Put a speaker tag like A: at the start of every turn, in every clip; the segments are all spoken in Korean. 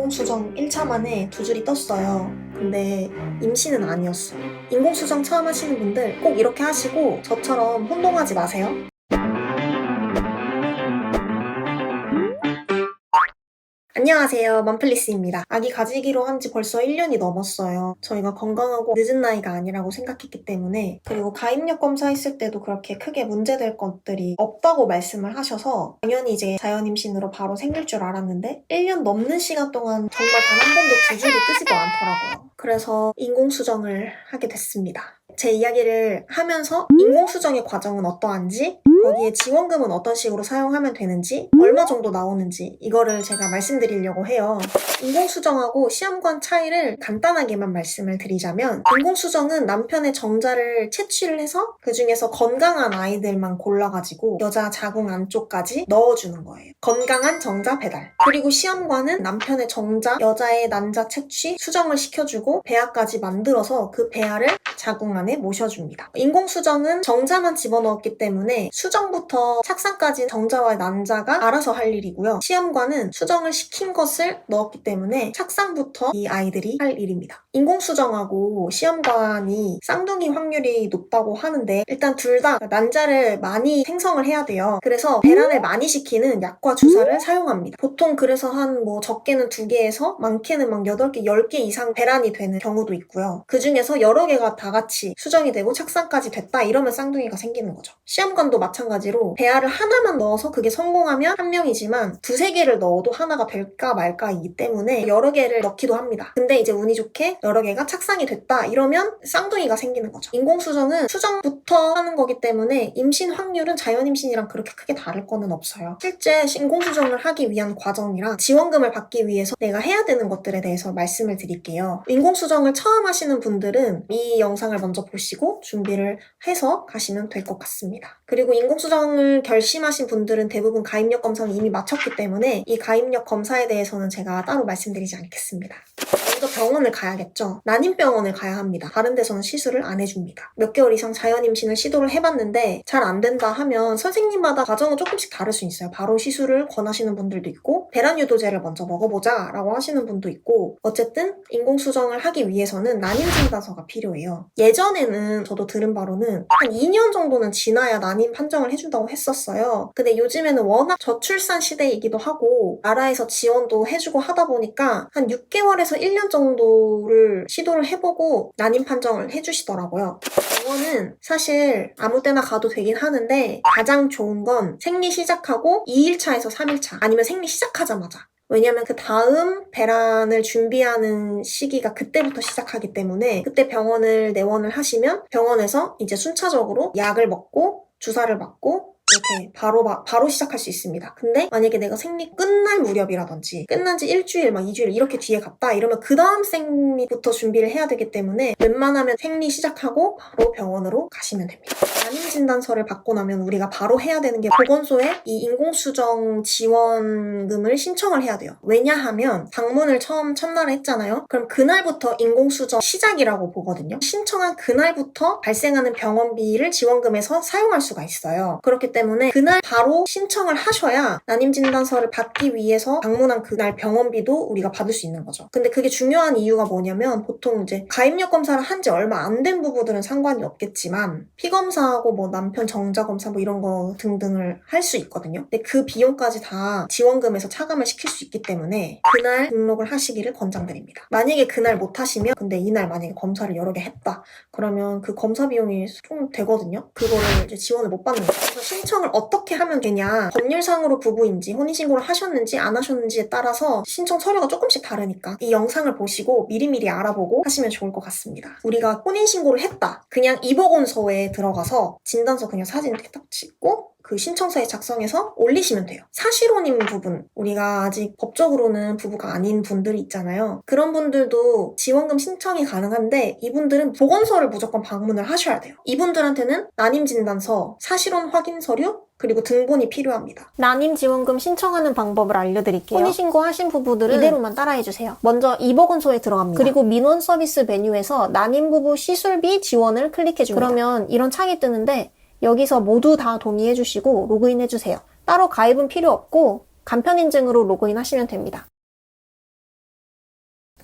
A: 인공수정 1차 만에 두 줄이 떴어요. 근데 임신은 아니었어요. 인공수정 처음 하시는 분들 꼭 이렇게 하시고 저처럼 혼동하지 마세요. 안녕하세요, 맘플리스입니다. 아기 가지기로 한 지 벌써 1년이 넘었어요. 저희가 건강하고 늦은 나이가 아니라고 생각했기 때문에, 그리고 가입력 검사했을 때도 그렇게 크게 문제될 것들이 없다고 말씀을 하셔서 당연히 이제 자연임신으로 바로 생길 줄 알았는데 1년 넘는 시간 동안 정말 단 한 번도 두 줄이 뜨지도 않더라고요. 그래서 인공수정을 하게 됐습니다. 제 이야기를 하면서 인공수정의 과정은 어떠한지, 거기에 지원금은 어떤 식으로 사용하면 되는지, 얼마 정도 나오는지 이거를 제가 말씀드리려고 해요. 인공수정하고 시험관 차이를 간단하게만 말씀을 드리자면, 인공수정은 남편의 정자를 채취를 해서 그 중에서 건강한 아이들만 골라가지고 여자 자궁 안쪽까지 넣어주는 거예요. 건강한 정자 배달. 그리고 시험관은 남편의 정자, 여자의 난자 채취, 수정을 시켜주고 배아까지 만들어서 그 배아를 자궁 안에 모셔줍니다. 인공수정은 정자만 집어넣었기 때문에 수정부터 착상까지 정자와 난자가 알아서 할 일이고요. 시험관은 수정을 시킨 것을 넣었기 때문에 착상부터 이 아이들이 할 일입니다. 인공수정하고 시험관이 쌍둥이 확률이 높다고 하는데, 일단 둘 다 난자를 많이 생성을 해야 돼요. 그래서 배란을 많이 시키는 약과 주사를 사용합니다. 보통 그래서 한 적게는 2개에서 많게는 막 8개, 10개 이상 배란이 되는 경우도 있고요. 그 중에서 여러 개가 다 같이 수정이 되고 착상까지 됐다 이러면 쌍둥이가 생기는 거죠. 시험관도 마찬가지로 배아를 하나만 넣어서 그게 성공하면 한 명이지만 2-3개를 넣어도 하나가 될까 말까이기 때문에 여러 개를 넣기도 합니다. 근데 이제 운이 좋게 여러 개가 착상이 됐다 이러면 쌍둥이가 생기는 거죠. 인공수정은 수정부터 하는 거기 때문에 임신 확률은 자연임신이랑 그렇게 크게 다를 거는 없어요. 실제 인공수정을 하기 위한 과정이랑 지원금을 받기 위해서 내가 해야 되는 것들에 대해서 말씀을 드릴게요. 인공수정을 처음 하시는 분들은 이 영상을 먼저 보시고 준비를 해서 가시면 될 것 같습니다. 그리고 인공수정을 결심하신 분들은 대부분 가입력 검사를 이미 마쳤기 때문에 이 가입력 검사에 대해서는 제가 따로 말씀드리지 않겠습니다. 먼저 병원을 가야겠죠. 난임병원을 가야 합니다. 다른 데서는 시술을 안 해줍니다. 몇 개월 이상 자연임신을 시도를 해봤는데 잘 안 된다 하면 선생님마다 과정은 조금씩 다를 수 있어요. 바로 시술을 권하시는 분들도 있고 배란유도제를 먼저 먹어보자 라고 하시는 분도 있고, 어쨌든 인공수정을 하기 위해서는 난임진단서가 필요해요. 예전에는 저도 들은 바로는 한 2년 정도는 지나야 난임 판정을 해준다고 했었어요. 근데 요즘에는 워낙 저출산 시대이기도 하고 나라에서 지원도 해주고 하다 보니까 한 6개월에서 1년 정도를 시도를 해보고 난임 판정을 해주시더라고요. 병원은 사실 아무 때나 가도 되긴 하는데 가장 좋은 건 생리 시작하고 2일차에서 3일차 아니면 생리 시작하자마자, 왜냐면 그 다음 배란을 준비하는 시기가 그때부터 시작하기 때문에 그때 병원을 내원을 하시면 병원에서 이제 순차적으로 약을 먹고 주사를 맞고 이렇게 바로 시작할 수 있습니다. 근데 만약에 내가 생리 끝날 무렵이라든지 끝난 지 1주일, 2주일 이렇게 뒤에 갔다 이러면 그 다음 생리부터 준비를 해야 되기 때문에 웬만하면 생리 시작하고 바로 병원으로 가시면 됩니다. 난임진단서를 받고 나면 우리가 바로 해야 되는 게 보건소에 이 인공수정 지원금을 신청을 해야 돼요. 왜냐하면 방문을 첫날에 했잖아요. 그럼 그날부터 인공수정 시작이라고 보거든요. 신청한 그날부터 발생하는 병원비를 지원금에서 사용할 수가 있어요. 그렇기 때문에 그날 바로 신청을 하셔야 난임진단서를 받기 위해서 방문한 그날 병원비도 우리가 받을 수 있는 거죠. 근데 그게 중요한 이유가 뭐냐면, 보통 이제 가입력 검사를 한 지 얼마 안 된 부부들은 상관이 없겠지만 피검사하고 남편 정자검사 이런 거 등등을 할 수 있거든요. 근데 그 비용까지 다 지원금에서 차감을 시킬 수 있기 때문에 그날 등록을 하시기를 권장드립니다. 만약에 그날 못 하시면, 근데 이날 만약에 검사를 여러 개 했다 그러면 그 검사 비용이 좀 되거든요. 그거를 이제 지원을 못 받는 거예요. 그래서 신청을 어떻게 하면 되냐, 법률상으로 부부인지 혼인신고를 하셨는지 안 하셨는지에 따라서 신청 서류가 조금씩 다르니까 이 영상을 보시고 미리미리 알아보고 하시면 좋을 것 같습니다. 우리가 혼인신고를 했다, 그냥 이보건소에 들어가서 진단서 그냥 사진 딱 찍고 그 신청서에 작성해서 올리시면 돼요. 사실혼인 부분, 우리가 아직 법적으로는 부부가 아닌 분들이 있잖아요. 그런 분들도 지원금 신청이 가능한데 이분들은 보건소를 무조건 방문을 하셔야 돼요. 이분들한테는 난임진단서, 사실혼 확인 서류, 그리고 등본이 필요합니다. 난임 지원금 신청하는 방법을 알려드릴게요. 혼인신고 하신 부부들은 이대로만 따라해주세요. 먼저 이보건소에 들어갑니다. 그리고 민원 서비스 메뉴에서 난임 부부 시술비 지원을 클릭해줍니다. 그러면 이런 창이 뜨는데 여기서 모두 다 동의해주시고 로그인해주세요. 따로 가입은 필요 없고 간편인증으로 로그인 하시면 됩니다.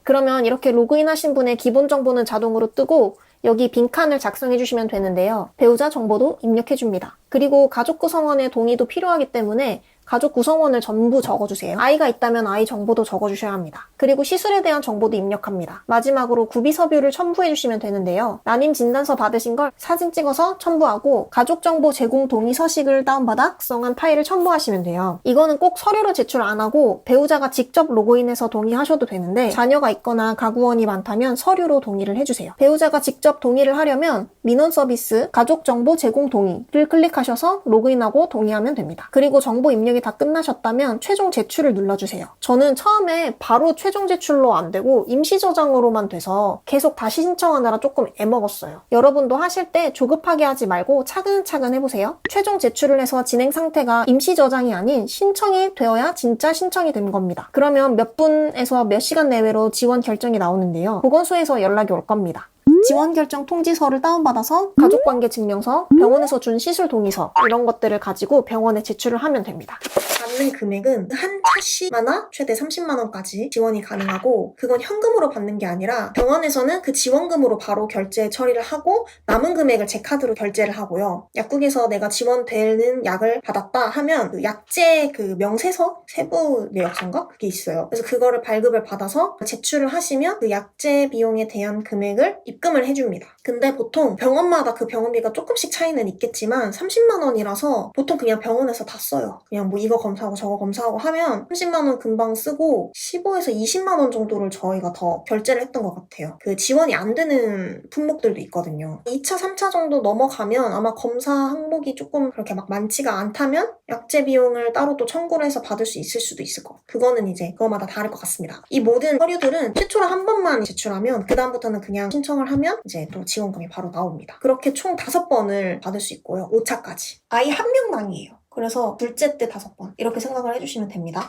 A: 그러면 이렇게 로그인 하신 분의 기본 정보는 자동으로 뜨고 여기 빈칸을 작성해 주시면 되는데요. 배우자 정보도 입력해 줍니다. 그리고 가족 구성원의 동의도 필요하기 때문에 가족 구성원을 전부 적어주세요. 아이가 있다면 아이 정보도 적어주셔야 합니다. 그리고 시술에 대한 정보도 입력합니다. 마지막으로 구비서류를 첨부해주시면 되는데요. 난임 진단서 받으신 걸 사진 찍어서 첨부하고 가족정보 제공 동의 서식을 다운받아 작성한 파일을 첨부하시면 돼요. 이거는 꼭 서류로 제출 안 하고 배우자가 직접 로그인해서 동의하셔도 되는데 자녀가 있거나 가구원이 많다면 서류로 동의를 해주세요. 배우자가 직접 동의를 하려면 민원 서비스 가족정보 제공 동의를 클릭하셔서 로그인하고 동의하면 됩니다. 그리고 정보 입력 다 끝나셨다면 최종 제출을 눌러주세요. 저는 처음에 바로 최종 제출로 안 되고 임시 저장으로만 돼서 계속 다시 신청하느라 조금 애먹었어요. 여러분도 하실 때 조급하게 하지 말고 차근차근 해보세요. 최종 제출을 해서 진행 상태가 임시 저장이 아닌 신청이 되어야 진짜 신청이 된 겁니다. 그러면 몇 분에서 몇 시간 내외로 지원 결정이 나오는데요. 보건소에서 연락이 올 겁니다. 지원 결정 통지서를 다운받아서 가족관계 증명서, 병원에서 준 시술 동의서 이런 것들을 가지고 병원에 제출을 하면 됩니다. 받는 금액은 한 차시마다 최대 30만 원까지 지원이 가능하고 그건 현금으로 받는 게 아니라 병원에서는 그 지원금으로 바로 결제 처리를 하고 남은 금액을 제 카드로 결제를 하고요. 약국에서 내가 지원되는 약을 받았다 하면 그 약제 그 명세서 세부 내역서인가? 그게 있어요. 그래서 그거를 발급을 받아서 제출을 하시면 그 약제 비용에 대한 금액을 입금을 해줍니다. 근데 보통 병원마다 그 병원비가 조금씩 차이는 있겠지만 30만 원이라서 보통 그냥 병원에서 다 써요. 그냥 뭐 이거 검사하고 저거 검사하고 하면 30만 원 금방 쓰고 15에서 20만 원 정도를 저희가 더 결제를 했던 것 같아요. 그 지원이 안 되는 품목들도 있거든요. 2차, 3차 정도 넘어가면 아마 검사 항목이 조금 그렇게 막 많지가 않다면 약제 비용을 따로 또 청구를 해서 받을 수 있을 수도 있을 것 같아요. 그거는 이제 그거마다 다를 것 같습니다. 이 모든 서류들은 최초로 한 번만 제출하면 그 다음부터는 그냥 신청을 하면 이제 또 지원금이 바로 나옵니다. 그렇게 총 5번을 받을 수 있고요. 5차까지. 아이 한 명당이에요. 그래서 둘째 때 5번 이렇게 생각을 해주시면 됩니다.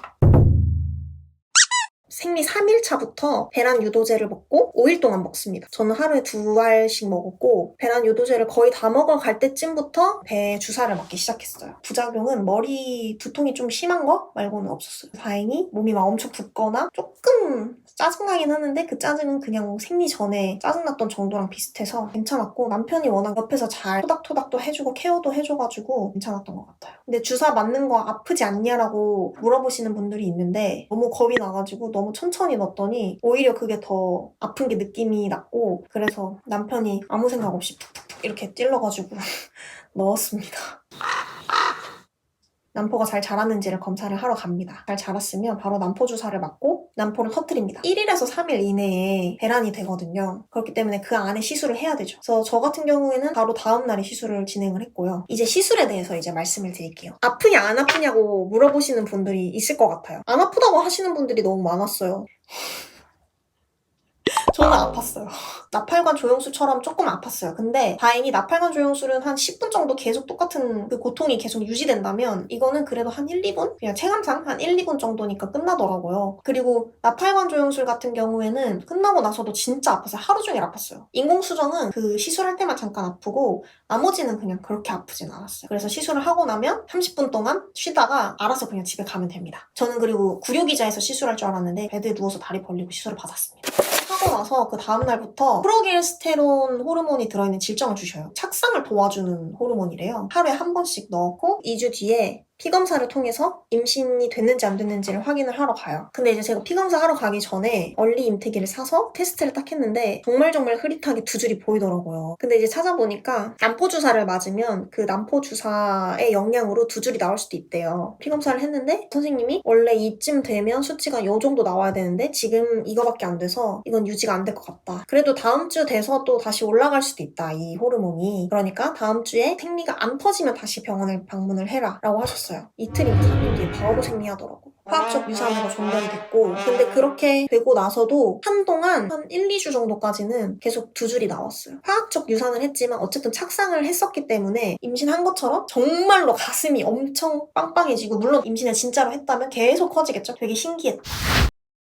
A: 생리 3일차부터 배란 유도제를 먹고 5일 동안 먹습니다. 저는 하루에 2알씩 먹었고 배란 유도제를 거의 다 먹어갈 때쯤부터 배 주사를 맞기 시작했어요. 부작용은 머리 두통이 좀 심한 거 말고는 없었어요. 다행히 몸이 막 엄청 붓거나 조금 짜증나긴 하는데 그 짜증은 그냥 생리 전에 짜증났던 정도랑 비슷해서 괜찮았고 남편이 워낙 옆에서 잘 토닥토닥도 해주고 케어도 해줘가지고 괜찮았던 것 같아요. 근데 주사 맞는 거 아프지 않냐라고 물어보시는 분들이 있는데 너무 겁이 나가지고 너무 천천히 넣었더니 오히려 그게 더 아픈 게 느낌이 났고 그래서 남편이 아무 생각 없이 푹푹푹 이렇게 찔러가지고 넣었습니다. 난포가 잘 자랐는지를 검사를 하러 갑니다. 잘 자랐으면 바로 난포 주사를 맞고 난포를 터뜨립니다. 1일에서 3일 이내에 배란이 되거든요. 그렇기 때문에 그 안에 시술을 해야 되죠. 그래서 저 같은 경우에는 바로 다음 날에 시술을 진행을 했고요. 이제 시술에 대해서 이제 말씀을 드릴게요. 아프냐 안 아프냐고 물어보시는 분들이 있을 것 같아요. 안 아프다고 하시는 분들이 너무 많았어요. 저는 아팠어요. 나팔관 조영술처럼 조금 아팠어요. 근데 다행히 나팔관 조영술은 한 10분 정도 계속 똑같은 그 고통이 계속 유지된다면 이거는 그래도 한 1, 2분? 그냥 체감상 한 1, 2분 정도니까 끝나더라고요. 그리고 나팔관 조영술 같은 경우에는 끝나고 나서도 진짜 아팠어요. 하루 종일 아팠어요. 인공수정은 그 시술할 때만 잠깐 아프고 나머지는 그냥 그렇게 아프진 않았어요. 그래서 시술을 하고 나면 30분 동안 쉬다가 알아서 그냥 집에 가면 됩니다. 저는 그리고 구료기자에서 시술할 줄 알았는데 베드에 누워서 다리 벌리고 시술을 받았습니다. 하고 나서 그 다음날부터 프로게스테론 호르몬이 들어있는 질정을 주셔요. 착상을 도와주는 호르몬이래요. 하루에 한 번씩 넣고 2주 뒤에 피검사를 통해서 임신이 됐는지 안 됐는지를 확인을 하러 가요. 근데 이제 제가 피검사 하러 가기 전에 얼리 임태기를 사서 테스트를 딱 했는데 정말 흐릿하게 2줄이 보이더라고요. 근데 이제 찾아보니까 난포 주사를 맞으면 그 난포 주사의 영향으로 2줄이 나올 수도 있대요. 피검사를 했는데 선생님이 원래 이쯤 되면 수치가 이 정도 나와야 되는데 지금 이거밖에 안 돼서 이건 유지가 안 될 것 같다. 그래도 다음 주 돼서 또 다시 올라갈 수도 있다, 이 호르몬이. 그러니까 다음 주에 생리가 안 터지면 다시 병원을 방문을 해라 라고 하셨어요. 이틀인가 3일 뒤에 바로 생리하더라고. 화학적 유산으로 전달이 됐고 근데 그렇게 되고 나서도 한동안 한 1, 2주 정도까지는 계속 2줄이 나왔어요. 화학적 유산을 했지만 어쨌든 착상을 했었기 때문에 임신한 것처럼 정말로 가슴이 엄청 빵빵해지고 물론 임신을 진짜로 했다면 계속 커지겠죠? 되게 신기했다.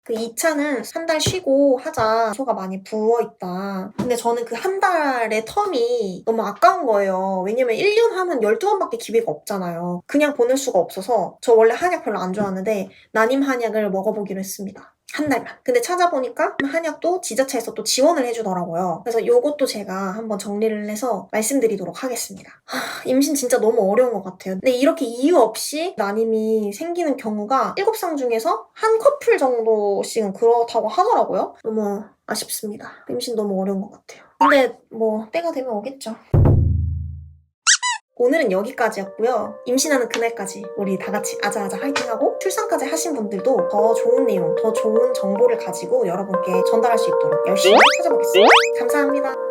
A: 그 2차는 한 달 쉬고 하자. 소가 많이 부어있다. 근데 저는 그 한 달의 텀이 너무 아까운 거예요. 왜냐면 1년 하면 12번밖에 기회가 없잖아요. 그냥 보낼 수가 없어서 저 원래 한약 별로 안 좋아하는데 난임 한약을 먹어보기로 했습니다. 한 달만. 근데 찾아보니까 한약도 지자체에서 또 지원을 해주더라고요. 그래서 요것도 제가 한번 정리를 해서 말씀드리도록 하겠습니다. 임신 진짜 너무 어려운 것 같아요. 근데 이렇게 이유 없이 난임이 생기는 경우가 7상 중에서 한 커플 정도씩은 그렇다고 하더라고요. 너무 아쉽습니다. 임신 너무 어려운 것 같아요. 근데 뭐 때가 되면 오겠죠. 오늘은 여기까지였고요. 임신하는 그날까지 우리 다 같이 아자아자 화이팅하고 출산까지 하신 분들도 더 좋은 내용, 더 좋은 정보를 가지고 여러분께 전달할 수 있도록 열심히 찾아보겠습니다. 감사합니다.